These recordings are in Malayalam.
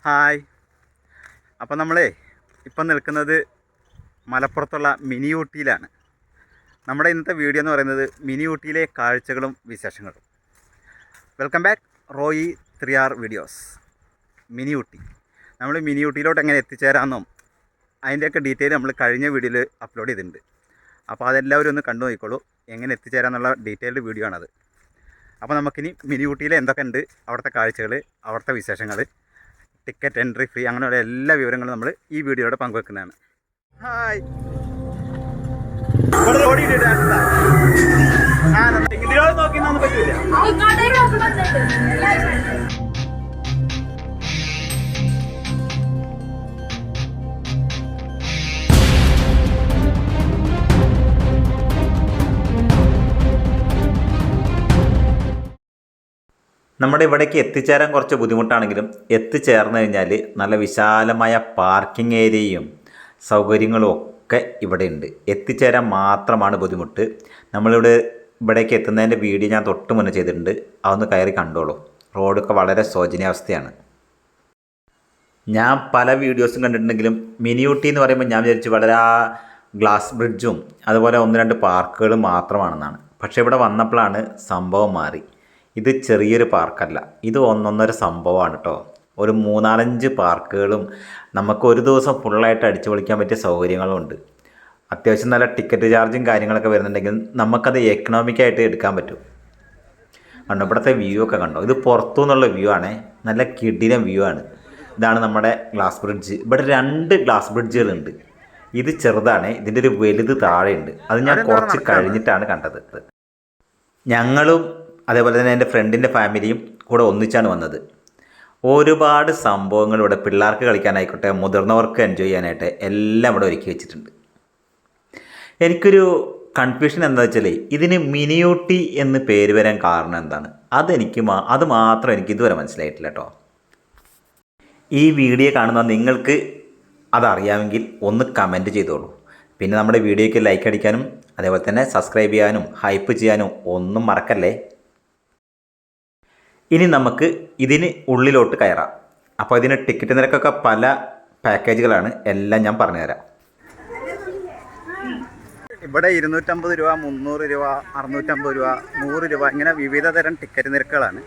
ഹായ്. അപ്പോൾ നമ്മളെ ഇപ്പം നിൽക്കുന്നത് മലപ്പുറത്തുള്ള മിനി ഊട്ടിയിലാണ്. നമ്മുടെ ഇന്നത്തെ വീഡിയോ എന്ന് പറയുന്നത് മിനി ഊട്ടിയിലെ കാഴ്ചകളും വിശേഷങ്ങളും. Welcome back Roy 3R videos. Mini Ooty, നമ്മൾ മിനി ഊട്ടിയിലോട്ട് എങ്ങനെ എത്തിച്ചേരാമെന്നും അതിൻ്റെയൊക്കെ ഡീറ്റെയിൽ നമ്മൾ കഴിഞ്ഞ വീഡിയോയിൽ അപ്ലോഡ് ചെയ്തിട്ടുണ്ട്. അപ്പോൾ അതെല്ലാവരും ഒന്ന് കണ്ടു നോക്കിക്കോളൂ, എങ്ങനെ എത്തിച്ചേരാമെന്നുള്ള ഡീറ്റെയിൽഡ് വീഡിയോ ആണത്. അപ്പോൾ നമുക്കിനി മിനി ഊട്ടിയിൽ എന്തൊക്കെ ഉണ്ട്, അവിടുത്തെ കാഴ്ചകൾ, അവിടുത്തെ വിശേഷങ്ങൾ, ടിക്കറ്റ് എൻട്രി ഫ്രീ, അങ്ങനെയുള്ള എല്ലാ വിവരങ്ങളും നമ്മൾ ഈ വീഡിയോയുടെ പങ്കുവെക്കുന്നതാണ്. ഹായ്. ഇതിലോട് നോക്കി ഒന്നും പറ്റില്ല. നമ്മുടെ ഇവിടേക്ക് എത്തിച്ചേരാൻ കുറച്ച് ബുദ്ധിമുട്ടാണെങ്കിലും എത്തിച്ചേർന്ന് കഴിഞ്ഞാൽ നല്ല വിശാലമായ പാർക്കിംഗ് ഏരിയയും സൗകര്യങ്ങളും ഒക്കെ ഇവിടെ ഉണ്ട്. എത്തിച്ചേരാൻ മാത്രമാണ് ബുദ്ധിമുട്ട്. ഇവിടേക്ക് എത്തുന്നതിൻ്റെ വീഡിയോ ഞാൻ തൊട്ട് മുന്നേ ചെയ്തിട്ടുണ്ട്, അതൊന്ന് കയറി കണ്ടോളൂ. റോഡൊക്കെ വളരെ ശോചനീയാവസ്ഥയാണ്. ഞാൻ പല വീഡിയോസും കണ്ടിട്ടുണ്ടെങ്കിലും മിനി ഊട്ടി എന്ന് പറയുമ്പോൾ ഞാൻ വിചാരിച്ചു വളരെ ഗ്ലാസ് ബ്രിഡ്ജും അതുപോലെ 1-2 പാർക്കുകളും മാത്രമാണെന്നാണ്. പക്ഷേ ഇവിടെ വന്നപ്പോഴാണ് സംഭവം മാറി. ഇത് ചെറിയൊരു പാർക്കല്ല, ഇത് ഒന്നൊന്നര സംഭവമാണ് കേട്ടോ. ഒരു 3-4-5 പാർക്കുകളും നമുക്ക് ഒരു ദിവസം ഫുള്ളായിട്ട് അടിച്ചു പൊളിക്കാൻ പറ്റിയ സൗകര്യങ്ങളും ഉണ്ട്. അത്യാവശ്യം നല്ല ടിക്കറ്റ് ചാർജും കാര്യങ്ങളൊക്കെ വരുന്നുണ്ടെങ്കിൽ നമുക്കത് എക്കണോമിക്കായിട്ട് എടുക്കാൻ പറ്റും. കണ്ടോ, ഇവിടുത്തെ വ്യൂ ഒക്കെ കണ്ടോ, ഇത് പുറത്തു നിന്നുള്ള വ്യൂ ആണ്, നല്ല കിടിലൻ വ്യൂ ആണ്. ഇതാണ് നമ്മുടെ ഗ്ലാസ് ബ്രിഡ്ജ്. ഇവിടെ 2 ഗ്ലാസ് ബ്രിഡ്ജുകളുണ്ട്. ഇത് ചെറുതാണ്, ഇതിൻ്റെ ഒരു വലുത് താഴെയുണ്ട്. അത് ഞാൻ കുറച്ച് കഴിഞ്ഞിട്ടാണ് കണ്ടത്. ഞങ്ങളും അതേപോലെ തന്നെ എൻ്റെ ഫ്രണ്ടിൻ്റെ ഫാമിലിയും കൂടെ ഒന്നിച്ചാണ് വന്നത്. ഒരുപാട് സംഭവങ്ങൾ ഇവിടെ പിള്ളേർക്ക് കളിക്കാനായിക്കോട്ടെ, മുതിർന്നവർക്ക് എൻജോയ് ചെയ്യാനായിട്ട് എല്ലാം ഇവിടെ ഒരുക്കി വെച്ചിട്ടുണ്ട്. എനിക്കൊരു കൺഫ്യൂഷൻ എന്താ വെച്ചാൽ, ഇതിന് മിനി ഊട്ടി എന്ന് പേര് വരാൻ കാരണം എന്താണ്, അത് മാത്രം എനിക്ക് ഇതുവരെ മനസ്സിലായിട്ടില്ല കേട്ടോ. ഈ വീഡിയോ കാണുന്ന നിങ്ങൾക്ക് അതറിയാമെങ്കിൽ ഒന്ന് കമൻറ്റ് ചെയ്തോളൂ. പിന്നെ നമ്മുടെ വീഡിയോയ്ക്ക് ലൈക്ക് അടിക്കാനും അതേപോലെ തന്നെ സബ്സ്ക്രൈബ് ചെയ്യാനും ഹൈപ്പ് ചെയ്യാനും ഒന്നും മറക്കല്ലേ. ഇനി നമുക്ക് ഇതിന് ഉള്ളിലോട്ട് കയറാം. അപ്പോൾ ഇതിന് ടിക്കറ്റ് നിരക്കൊക്കെ പല പാക്കേജുകളാണ്, എല്ലാം ഞാൻ പറഞ്ഞുതരാം. ഇവിടെ 250 രൂപ, 300 രൂപ, 650 രൂപ, 100 രൂപ, ഇങ്ങനെ വിവിധ തരം ടിക്കറ്റ് നിരക്കുകളാണ്.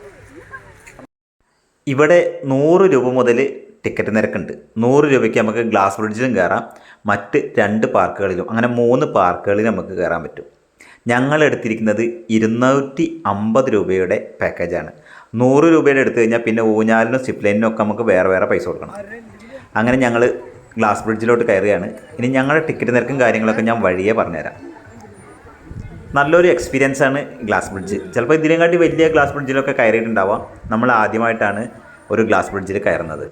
ഇവിടെ 100 രൂപ മുതൽ ടിക്കറ്റ് നിരക്കുണ്ട്. 100 രൂപയ്ക്ക് നമുക്ക് ഗ്ലാസ് ബ്രിഡ്ജിലും കയറാം, മറ്റ് 2 പാർക്കുകളിലും, അങ്ങനെ 3 പാർക്കുകളിലും നമുക്ക് കയറാൻ പറ്റും. ഞങ്ങൾ എടുത്തിരിക്കുന്നത് 250 രൂപയുടെ പാക്കേജാണ്. 100 രൂപയുടെ എടുത്തു കഴിഞ്ഞാൽ പിന്നെ ഊഞ്ഞാലിനും സിപ്ലൈനിനും ഒക്കെ നമുക്ക് വേറെ പൈസ കൊടുക്കണം. അങ്ങനെ ഞങ്ങൾ ഗ്ലാസ് ബ്രിഡ്ജിലോട്ട് കയറുകയാണ്. ഇനി ഞങ്ങളുടെ ടിക്കറ്റ് നിരക്കും കാര്യങ്ങളൊക്കെ ഞാൻ വഴിയേ പറഞ്ഞുതരാം. നല്ലൊരു എക്സ്പീരിയൻസ് ആണ് ഗ്ലാസ് ബ്രിഡ്ജ്. ചിലപ്പോൾ ഇതിനെക്കാട്ടി വലിയ ഗ്ലാസ് ബ്രിഡ്ജിലൊക്കെ കയറിയിട്ടുണ്ടാവാം. നമ്മൾ ആദ്യമായിട്ടാണ് ഒരു ഗ്ലാസ് ബ്രിഡ്ജിൽ കയറുന്നത്.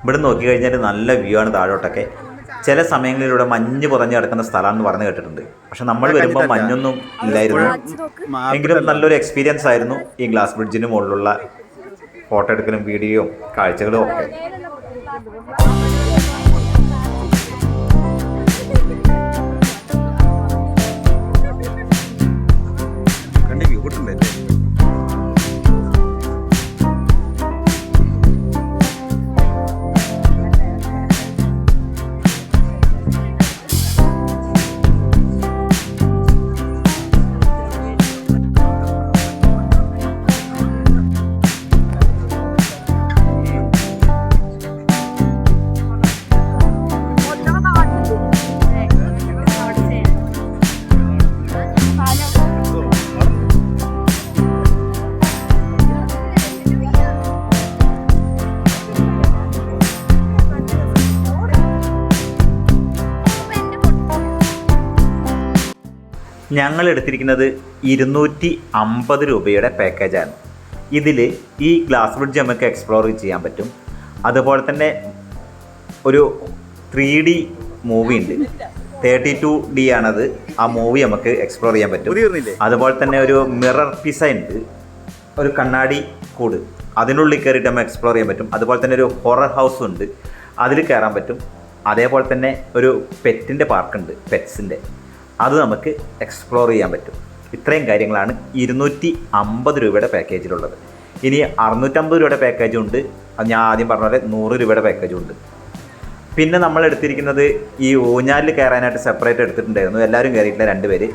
ഇവിടെ നോക്കിക്കഴിഞ്ഞാൽ നല്ല വ്യൂ ആണ് താഴോട്ടൊക്കെ. ചില സമയങ്ങളിലൂടെ മഞ്ഞ് പുറഞ്ഞ് കിടക്കുന്ന സ്ഥലമാണെന്ന് പറഞ്ഞു കേട്ടിട്ടുണ്ട്. പക്ഷെ നമ്മൾ വരുമ്പോൾ മഞ്ഞൊന്നും ഇല്ലായിരുന്നു. എങ്കിലും നല്ലൊരു എക്സ്പീരിയൻസ് ആയിരുന്നു ഈ ഗ്ലാസ് ബ്രിഡ്ജിന് മുകളിലുള്ള ഫോട്ടോ എടുക്കലും വീഡിയോയും കാഴ്ചകളും ഒക്കെ. ഞങ്ങൾ എടുത്തിരിക്കുന്നത് 250 രൂപയുടെ പാക്കേജാണ്. ഇതിൽ ഈ ഗ്ലാസ് ബ്രിഡ്ജ് നമുക്ക് എക്സ്പ്ലോർ ചെയ്യാൻ പറ്റും. അതുപോലെ തന്നെ ഒരു 3D മൂവി ഉണ്ട്, 32D ആണത്. ആ മൂവി നമുക്ക് എക്സ്പ്ലോർ ചെയ്യാൻ പറ്റും. അതുപോലെ തന്നെ ഒരു മിറർ പിസ ഉണ്ട്, ഒരു കണ്ണാടി കൂട്, അതിനുള്ളിൽ കയറിയിട്ട് നമുക്ക് എക്സ്പ്ലോർ ചെയ്യാൻ പറ്റും. അതുപോലെ തന്നെ ഒരു ഹൊറർ ഹൗസ് ഉണ്ട്, അതിൽ കയറാൻ പറ്റും. അതേപോലെ തന്നെ ഒരു പെറ്റിൻ്റെ പാർക്കുണ്ട്, പെറ്റ്സിൻ്റെ, അത് നമുക്ക് എക്സ്പ്ലോർ ചെയ്യാൻ പറ്റും. ഇത്രയും കാര്യങ്ങളാണ് 250 രൂപയുടെ പാക്കേജിലുള്ളത്. ഇനി 650 രൂപയുടെ പാക്കേജും ഉണ്ട്, അത് ഞാൻ ആദ്യം പറഞ്ഞ പോലെ 100 രൂപയുടെ പാക്കേജും ഉണ്ട്. പിന്നെ നമ്മൾ എടുത്തിരിക്കുന്നത് ഈ ഊഞ്ഞാലിൽ കയറാനായിട്ട് സെപ്പറേറ്റ് എടുത്തിട്ടുണ്ടായിരുന്നു, എല്ലാവരും കയറിയിട്ടില്ല 2 പേര്.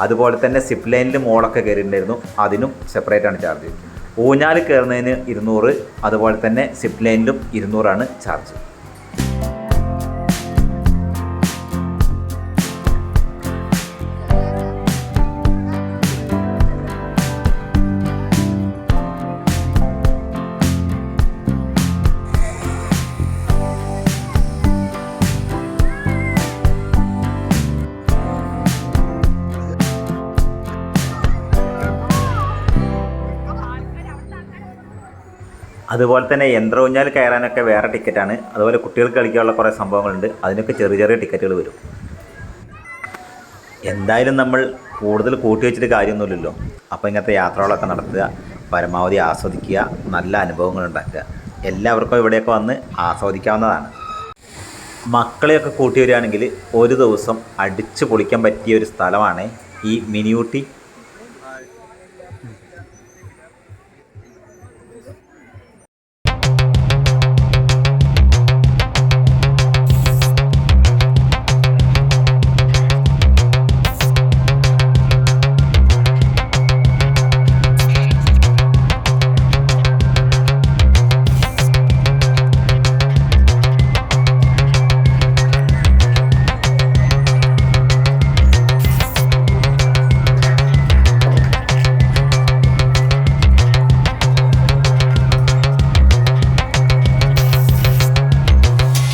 അതുപോലെ തന്നെ സിപ്പ് ലൈനിൽ മോളൊക്കെ കയറിയിട്ടുണ്ടായിരുന്നു, അതിനും സെപ്പറേറ്റ് ആണ് ചാർജ്. ഊഞ്ഞാലിൽ കയറുന്നതിന് 200, അതുപോലെ തന്നെ സിപ്പ് ലൈനിലും 200 ചാർജ്. അതുപോലെ തന്നെ യന്ത്ര ഊഞ്ഞാൽ കയറാനൊക്കെ വേറെ ടിക്കറ്റാണ്. അതുപോലെ കുട്ടികൾക്ക് കളിക്കാനുള്ള കുറേ സംഭവങ്ങളുണ്ട്, അതിനൊക്കെ ചെറിയ ചെറിയ ടിക്കറ്റുകൾ വരും. എന്തായാലും നമ്മൾ കൂടുതൽ കൂട്ടി വെച്ചിട്ട് കാര്യമൊന്നുമില്ലല്ലോ. അപ്പോൾ ഇങ്ങനത്തെ യാത്രകളൊക്കെ നടത്തുക, പരമാവധി ആസ്വദിക്കുക, നല്ല അനുഭവങ്ങൾ ഉണ്ടാക്കുക. എല്ലാവർക്കും ഇവിടെയൊക്കെ വന്ന് ആസ്വദിക്കാവുന്നതാണ്. മക്കളെയൊക്കെ കൂട്ടി വരികയാണെങ്കിൽ ഒരു ദിവസം അടിച്ചു പൊളിക്കാൻ പറ്റിയ ഒരു സ്ഥലമാണ് ഈ മിനി ഊട്ടി.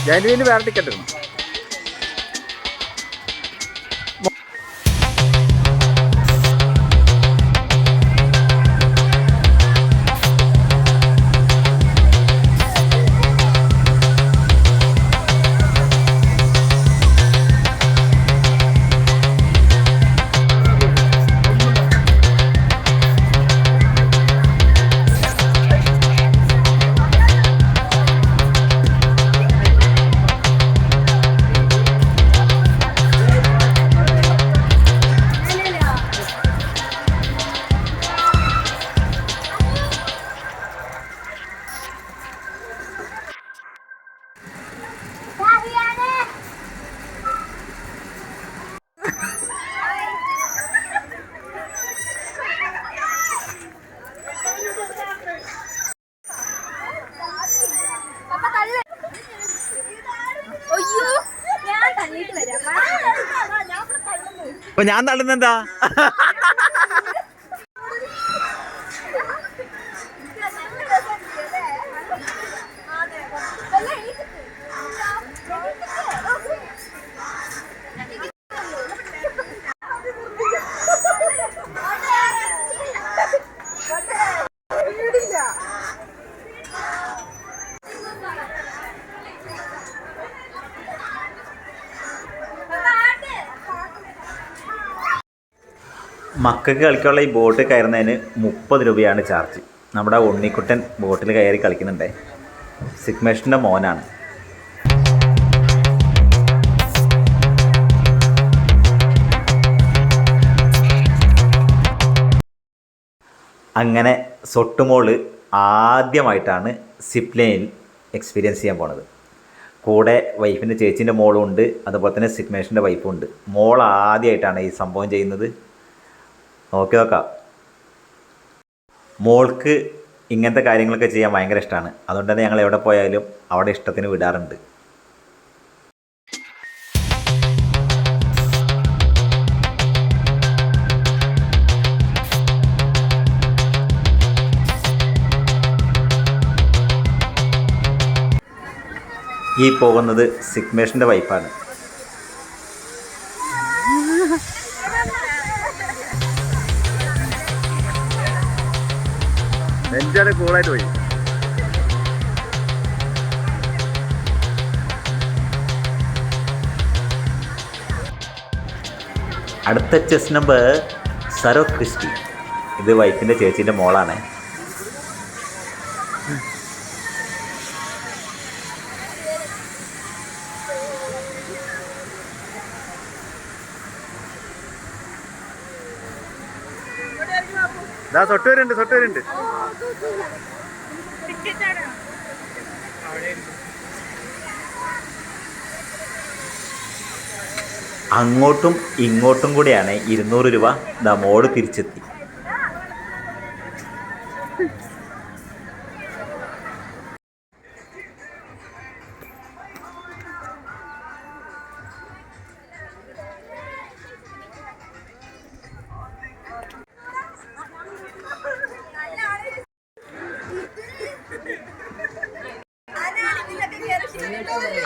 ജനുവിന് വേറെ ടിക്കറ്റ് എടുക്കണം. അപ്പൊ ഞാൻ തള്ളുന്നെന്താ? മക്കൾക്ക് കളിക്കാനുള്ള ഈ ബോട്ട് കയറുന്നതിന് 30 രൂപയാണ് ചാർജ്. നമ്മുടെ ഉണ്ണിക്കുട്ടൻ ബോട്ടിൽ കയറി കളിക്കുന്നുണ്ട്. സിഗ്മേഷിൻ്റെ മോനാണ്. അങ്ങനെ സൊട്ടുമോള് ആദ്യമായിട്ടാണ് സിപ്പ് ലൈനിൽ എക്സ്പീരിയൻസ് ചെയ്യാൻ പോണത്. കൂടെ വൈഫിൻ്റെ ചേച്ചീൻ്റെ മോളും ഉണ്ട്, അതുപോലെ തന്നെ സിഗ്മേഷിൻ്റെ വൈഫും ഉണ്ട്. മോൾ ആദ്യമായിട്ടാണ് ഈ സംഭവം ചെയ്യുന്നത്. നോക്കാം. മോൾക്ക് ഇങ്ങനത്തെ കാര്യങ്ങളൊക്കെ ചെയ്യാൻ ഭയങ്കര ഇഷ്ടമാണ്. അതുകൊണ്ട് തന്നെ ഞങ്ങൾ എവിടെ പോയാലും അവിടെ ഇഷ്ടത്തിന് വിടാറുണ്ട്. ഈ പോകുന്നത് സിഗ്മേഷിൻ്റെ വൈഫാണ്. നെഞ്ചാണ് കൂളായിട്ട് പോയി. അടുത്ത ചെസ് നമ്പർ സരോ ക്രിസ്റ്റി. ഇത് വൈഫിൻ്റെ ചേച്ചീൻ്റെ മോളാണ്. ഇതാ തൊട്ട് വരുന്നുണ്ട്. അങ്ങോട്ടും ഇങ്ങോട്ടും കൂടിയാണ് 200 രൂപ. ദാ മോള് തിരിച്ചെത്തി.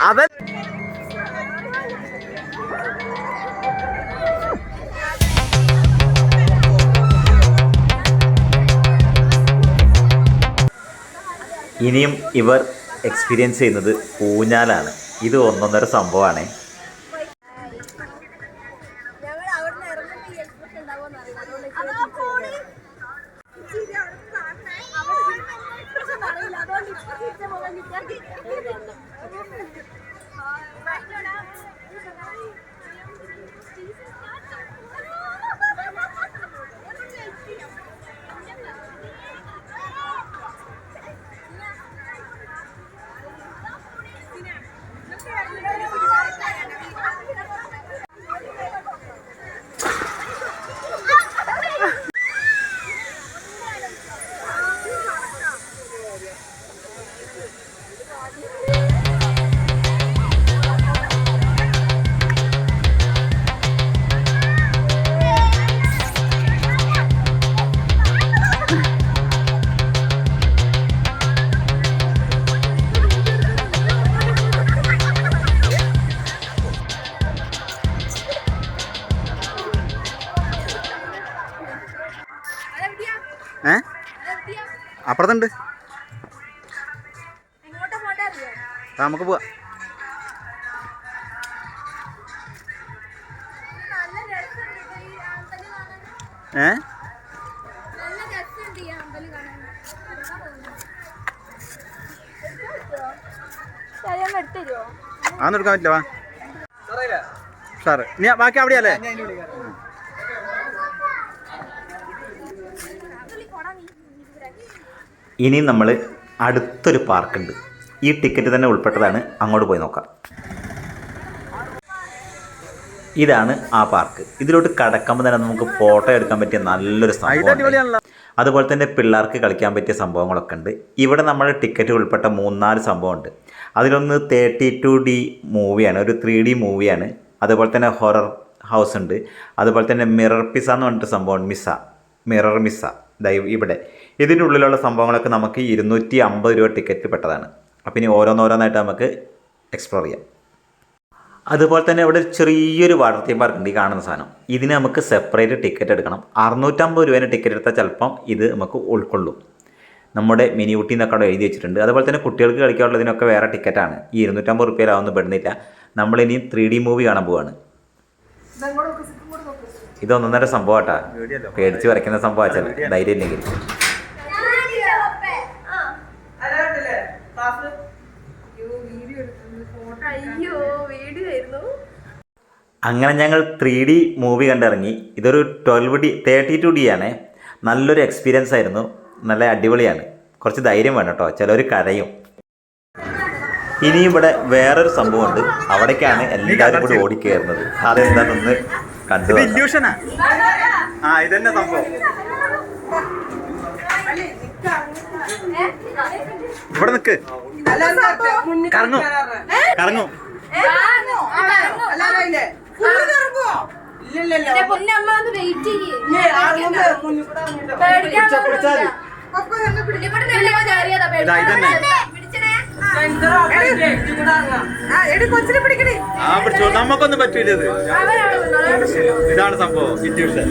അവൻ ഇനിയും ഇവർ എക്സ്പീരിയൻസ് ചെയ്യുന്നത് ഊഞ്ഞാലാണ്. ഇത് ഒന്നൊന്നര സംഭവമാണ്. അപ്പുറത്തുണ്ട്. നമുക്ക് പോവാ. അതൊന്നും എടുക്കാൻ പറ്റില്ല. വാ സാറ്, നീ ബാക്കി അവിടെയല്ലേ? ഇനി നമ്മൾ അടുത്തൊരു പാർക്കുണ്ട്. ഈ ടിക്കറ്റ് തന്നെ ഉൾപ്പെട്ടതാണ്. അങ്ങോട്ട് പോയി നോക്കാം. ഇതാണ് ആ പാർക്ക്. ഇതിലോട്ട് കടക്കുമ്പോൾ തന്നെ നമുക്ക് ഫോട്ടോ എടുക്കാൻ പറ്റിയ നല്ലൊരു സംഭവം. അതുപോലെ തന്നെ പിള്ളേർക്ക് കളിക്കാൻ പറ്റിയ സംഭവങ്ങളൊക്കെ ഉണ്ട്. ഇവിടെ നമ്മൾ ടിക്കറ്റ് ഉൾപ്പെട്ട 3-4 സംഭവമുണ്ട്. അതിലൊന്ന് 32D മൂവിയാണ്, ഒരു 3D മൂവിയാണ്. അതുപോലെ തന്നെ ഹൊറർ ഹൗസ് ഉണ്ട്. അതുപോലെ തന്നെ മിറർ പിസ്സ എന്ന് പറഞ്ഞിട്ട് സംഭവം, മിറർ മിസ്സ ഇവിടെ. ഇതിൻ്റെ ഉള്ളിലുള്ള സംഭവങ്ങളൊക്കെ നമുക്ക് 250 രൂപ ടിക്കറ്റ് പെട്ടതാണ്. അപ്പം ഇനി ഓരോന്നോരോന്നായിട്ട് നമുക്ക് എക്സ്പ്ലോർ ചെയ്യാം. അതുപോലെ തന്നെ ഇവിടെ ചെറിയൊരു വാട്ടർ തീം പാർക്ക് ഉണ്ട്. ഈ കാണുന്ന സാധനം, ഇതിന് നമുക്ക് സെപ്പറേറ്റ് ടിക്കറ്റ് എടുക്കണം. 650 രൂപേൻ്റെ ടിക്കറ്റ് എടുത്താൽ ചിലപ്പം ഇത് നമുക്ക് ഉൾക്കൊള്ളും. നമ്മുടെ മിനി ഊട്ടി എന്നൊക്കെ അവിടെ എഴുതി വെച്ചിട്ടുണ്ട്. അതുപോലെ തന്നെ കുട്ടികൾക്ക് കളിക്കാനുള്ളതിനൊക്കെ വേറെ ടിക്കറ്റാണ്. ഈ 250 രൂപയിലാവുന്ന പെടുന്നില്ല. നമ്മളിനി 3D മൂവി കാണാൻ പോവാണ്. ഇതൊന്നൊന്നര സംഭവമാട്ടാ. പേടിച്ച് വരയ്ക്കുന്ന സംഭവം ധൈര്യം ഇല്ലെങ്കിൽ. അങ്ങനെ ഞങ്ങൾ 3D മൂവി കണ്ടിറങ്ങി. ഇതൊരു 32D ആണ്. നല്ലൊരു എക്സ്പീരിയൻസ് ആയിരുന്നു. നല്ല അടിപൊളിയാണ്. കുറച്ച് ധൈര്യം വേണം കേട്ടോ, ചിലർ കരയും. ഇനിയും ഇവിടെ വേറൊരു സംഭവമുണ്ട്. അവിടേക്കാണ് എല്ലാവരും കൂടി ഓടിക്കയറുന്നത്. അതെന്താണെന്ന് കണ്ടു. ഇതന്നെ സംഭവം. ഇവിടെ നിക്ക്. കറങ്ങും കറങ്ങും. നമുക്കൊന്നും പറ്റൂല. ഇതാണ് സംഭവം. ഇൻഡ്യൂഷൻ.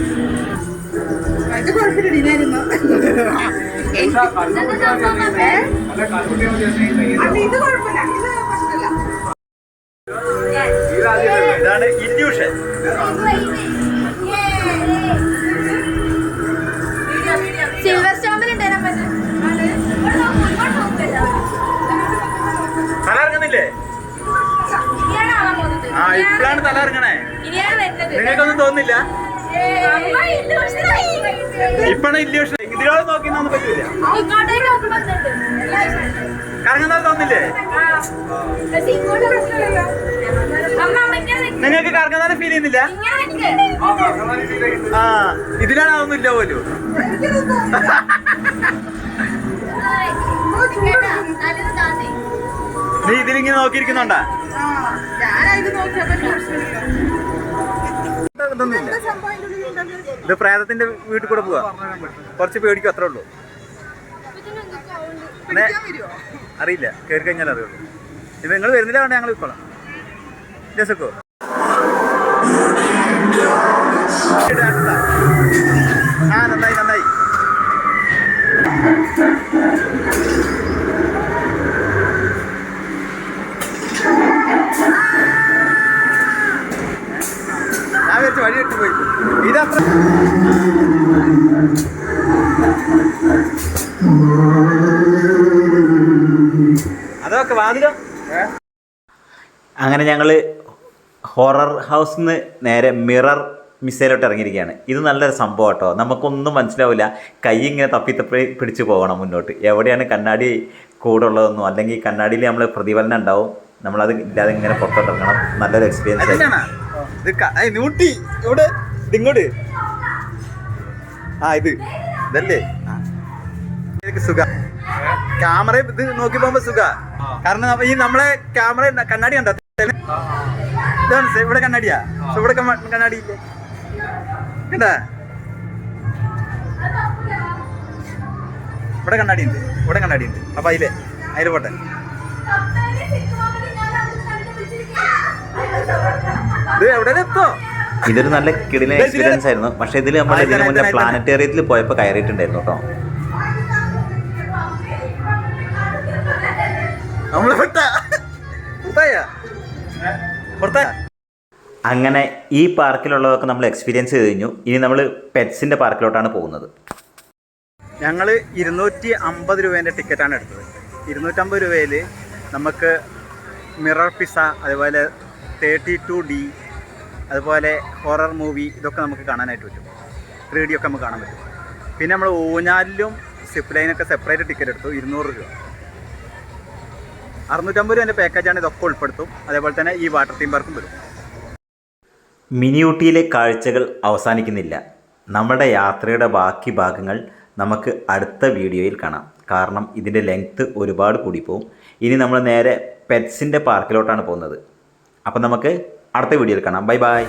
ഇതാണ് ഇൻഡ്യൂഷൻ. സിൽവർ സ്റ്റോമിലുണ്ട്. തല ഇറങ്ങുന്നില്ലേ? ഇപ്പോഴാണ് തല ഇറങ്ങണേ. നിങ്ങൾക്കൊന്നും തോന്നുന്നില്ല? ഇപ്പഴാണ് ഇല്യൂഷൻ. ഇതിനോട് നോക്കി ഒന്നും പറ്റില്ല. ഇങ്ങോട്ടേക്ക് നോക്കുമ്പോണ്ട് കറങ്ങുന്നത് തോന്നില്ലേ? നിങ്ങൾക്ക് കറങ്ങുന്നത് ഫീൽ ചെയ്യുന്നില്ല? ആ ഇതിലാണ് അതൊന്നുമില്ല പോലും. നീ ഇതിലിങ്ങനെ നോക്കിയിരിക്കുന്നുണ്ടാ? ഇതൊന്നുമില്ല. ഇത് പ്രേതത്തിന്റെ വീട്ടിൽ കൂടെ പോവാ. കുറച്ച് പേടിക്കും, അത്രേ ഉള്ളൂ. അറിയില്ല, കയറി കഴിഞ്ഞാൽ അറിയുള്ളൂ. ഇത് നിങ്ങൾ വരുന്നില്ല വേണ്ട, ഞങ്ങൾ വിൽക്കോളാം. ജസക്കോ ആ നന്നായി നന്നായി. ഞാൻ വെച്ച് വഴി ഇട്ട് പോയി. ഇതത്ര അതൊക്കെ വാതിലോ. അങ്ങനെ ഞങ്ങൾ ഹൊറർ ഹൗസിൽ നിന്ന് നേരെ മിറർ മിസൈലോട്ട് ഇറങ്ങിയിരിക്കുകയാണ്. ഇത് നല്ലൊരു സംഭവം കേട്ടോ. നമുക്കൊന്നും മനസ്സിലാവില്ല. കൈ ഇങ്ങനെ തപ്പി പിടിച്ച് പോകണം മുന്നോട്ട്. എവിടെയാണ് കണ്ണാടി കൂടെ ഉള്ളതൊന്നും, അല്ലെങ്കിൽ കണ്ണാടിയിൽ നമ്മൾ പ്രതിഫലനം ഉണ്ടാവും. നമ്മളത് ഇല്ലാതെ ഇങ്ങനെ പുറത്തോട്ടിറങ്ങണം. നല്ലൊരു എക്സ്പീരിയൻസ് ആയിരുന്നു. ഇങ്ങോട്ട് ആ ഇതല്ലേ സുഖ ക്യാമറ ഇത് നോക്കി പോകുമ്പോ സുഖ. കാരണം ഈ നമ്മളെ ക്യാമറ കണ്ണാടി ഉണ്ടോ? ഇതാണ് ഇവിടെ കണ്ണാടിയാ. ഇവിടെ കണ്ണാടി ഇല്ലേ? കണ്ടാ ഇവിടെ കണ്ണാടി ഉണ്ട്, ഇവിടെ കണ്ണാടി ഉണ്ട്. അപ്പൊ അതില് പോട്ടെ. ഇത് എവിടെ എത്തോ? ഇതൊരു നല്ല കിടിലൻ എക്സ്പീരിയൻസ് ആയിരുന്നു. പക്ഷെ ഇതിൽ നമ്മൾ ഇതിന് മുന്നേ പ്ലാനറ്റേറിയത്തിൽ പോയപ്പോൾ കയറിയിട്ടുണ്ടായിരുന്നു കേട്ടോ. അങ്ങനെ ഈ പാർക്കിലുള്ളതൊക്കെ നമ്മൾ എക്സ്പീരിയൻസ് ചെയ്ത് കഴിഞ്ഞു. ഇനി നമ്മൾ പെറ്റ്സിൻ്റെ പാർക്കിലോട്ടാണ് പോകുന്നത്. ഞങ്ങൾ 250 രൂപേൻ്റെ ടിക്കറ്റാണ് എടുത്തത്. 250 രൂപയിൽ നമുക്ക് മിറർ പിസ, അതുപോലെ 32D, അതുപോലെ ഹൊറർ മൂവി, ഇതൊക്കെ നമുക്ക് കാണാനായിട്ട് പറ്റും. 3D ഒക്കെ നമുക്ക് കാണാൻ പറ്റും. പിന്നെ നമ്മൾ ഊഞ്ഞാലിലും സിപ്പ് ലൈനൊക്കെ സെപ്പറേറ്റ് ടിക്കറ്റ് എടുത്തു. 200 രൂപ. 650 രൂപേൻ്റെ പാക്കേജാണ് ഇതൊക്കെ ഉൾപ്പെടുത്തും. അതേപോലെ തന്നെ ഈ വാട്ടർ തീം പാർക്കും വരും. മിനി ഊട്ടിയിലെ കാഴ്ചകൾ അവസാനിക്കുന്നില്ല. നമ്മുടെ യാത്രയുടെ ബാക്കി ഭാഗങ്ങൾ നമുക്ക് അടുത്ത വീഡിയോയിൽ കാണാം. കാരണം ഇതിൻ്റെ ലെങ്ത്ത് ഒരുപാട് കൂടിപ്പോവും. ഇനി നമ്മൾ നേരെ പെറ്റ്സിൻ്റെ പാർക്കിലോട്ടാണ് പോകുന്നത്. അപ്പം നമുക്ക് അടുത്ത വീഡിയോയിൽ കാണാം. Bye bye.